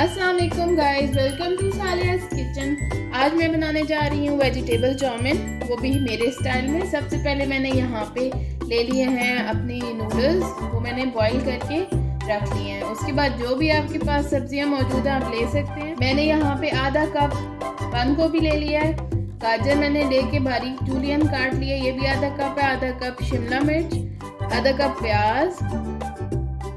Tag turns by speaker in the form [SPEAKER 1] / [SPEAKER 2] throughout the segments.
[SPEAKER 1] अस्सलाम वालेकुम guys, welcome to Saleha kitchen. आज मैं बनाने जा रही हूँ वेजिटेबल चाउमिन, वो भी मेरे स्टाइल में। सबसे पहले मैंने यहाँ पे ले लिए हैं अपनी नूडल्स, वो मैंने बॉईल करके रख लिए हैं। उसके बाद जो भी आपके पास सब्जियाँ मौजूद हैं आप ले सकते हैं। मैंने यहाँ पे आधा कप बंद गोभी ले लिया है, गाजर मैंने लेके बारीक जूलियन काट लिया, ये भी आधा कप है। आधा कप शिमला मिर्च, आधा कप प्याज,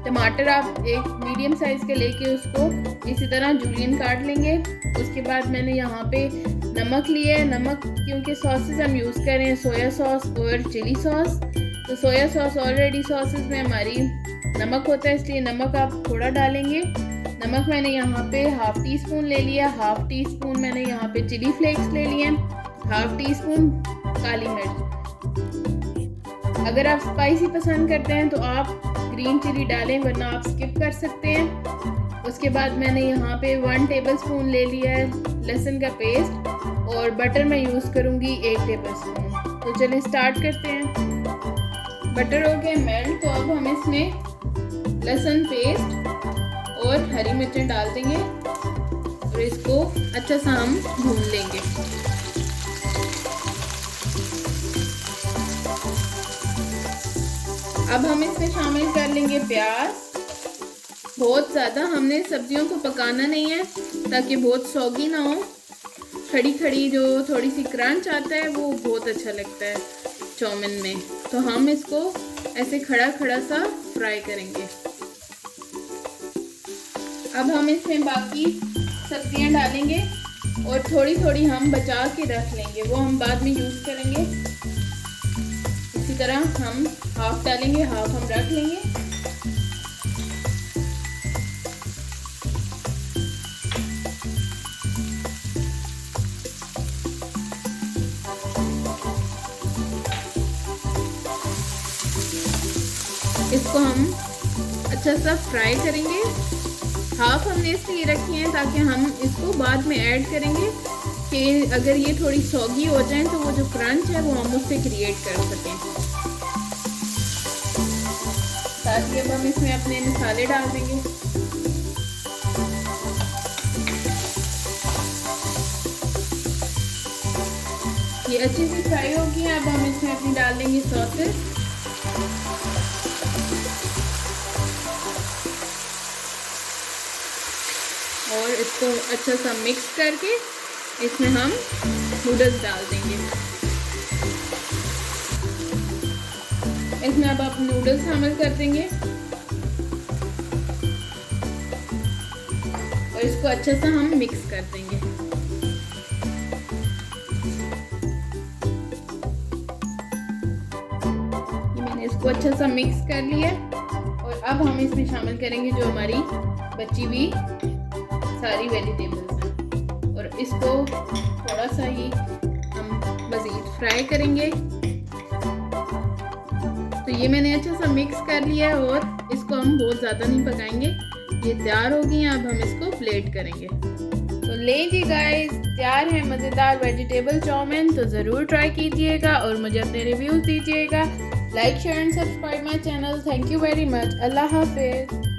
[SPEAKER 1] टमाटर आप एक मीडियम साइज़ के लेके उसको इसी तरह जूलियन काट लेंगे। उसके बाद मैंने यहाँ पे नमक लिया है। नमक क्योंकि सॉसेस हम यूज़ कर रहे हैं सोया सॉस और चिली सॉस, तो सोया सॉस ऑलरेडी सॉसेस में हमारी नमक होता है, इसलिए नमक आप थोड़ा डालेंगे। नमक मैंने यहाँ पे हाफ़ टी स्पून ले लिया। हाफ़ टी स्पून मैंने यहाँ पे चिली फ्लेक्स ले लिए, हाफ़ टी स्पून काली मिर्च। अगर आप स्पाइसी पसंद करते हैं तो आप ग्रीन चिली डालें, वरना आप स्किप कर सकते हैं। उसके बाद मैंने यहाँ पे 1 टेबलस्पून ले लिया है लहसुन का पेस्ट, और बटर मैं यूज़ करूँगी 1 टेबलस्पून। तो चलिए स्टार्ट करते हैं। बटर हो गया मेल्ट, तो अब हम इसमें लहसुन पेस्ट और हरी मिर्चें डाल देंगे और इसको अच्छा सा हम भून लेंगे। अब हम इसमें शामिल कर लेंगे प्याज। बहुत ज़्यादा हमने सब्जियों को पकाना नहीं है ताकि बहुत सौगी ना हो। खड़ी खड़ी जो थोड़ी सी क्रंच आता है वो बहुत अच्छा लगता है चाउमिन में, तो हम इसको ऐसे खड़ा खड़ा सा फ्राई करेंगे। अब हम इसमें बाकी सब्जियां डालेंगे और थोड़ी थोड़ी हम बचा के रख लेंगे, वो हम बाद में यूज़ करेंगे। इसी तरह हम हाफ डालेंगे, हाफ हम रख लेंगे। इसको हम अच्छा सा फ्राई करेंगे। हाफ हमने इसलिए रखी है ताकि हम इसको बाद में ऐड करेंगे कि अगर ये थोड़ी सौगी हो जाए तो वो जो क्रंच है वो हम उससे क्रिएट कर सकें। साथ ही अब हम इसमें अपने मसाले डाल देंगे। ये अच्छे से फ्राई होगी। अब हम इसमें अपनी डाल देंगे सॉसेस। और इसको अच्छा सा मिक्स करके इसमें हम नूडल्स डाल देंगे। इसमें अब आप नूडल्स शामिल कर देंगे और इसको अच्छा सा हम मिक्स कर देंगे। ये मैंने इसको अच्छा सा मिक्स कर लिया और अब हम इसमें शामिल करेंगे जो हमारी बची हुई सारी वेजिटेबल्स हैं, और इसको थोड़ा सा ही हम मज़ीद फ्राई करेंगे। तो ये मैंने अच्छा सा मिक्स कर लिया है और इसको हम बहुत ज़्यादा नहीं पकाएंगे। ये तैयार हो गई हैं, अब हम इसको प्लेट करेंगे। तो लीजिए गाइस, तैयार है मज़ेदार वेजिटेबल चाउमिन। तो ज़रूर ट्राई कीजिएगा और मुझे अपने रिव्यूज़ दीजिएगा। Like share and subscribe my channel. Thank you very much. अल्लाह हाफिज़।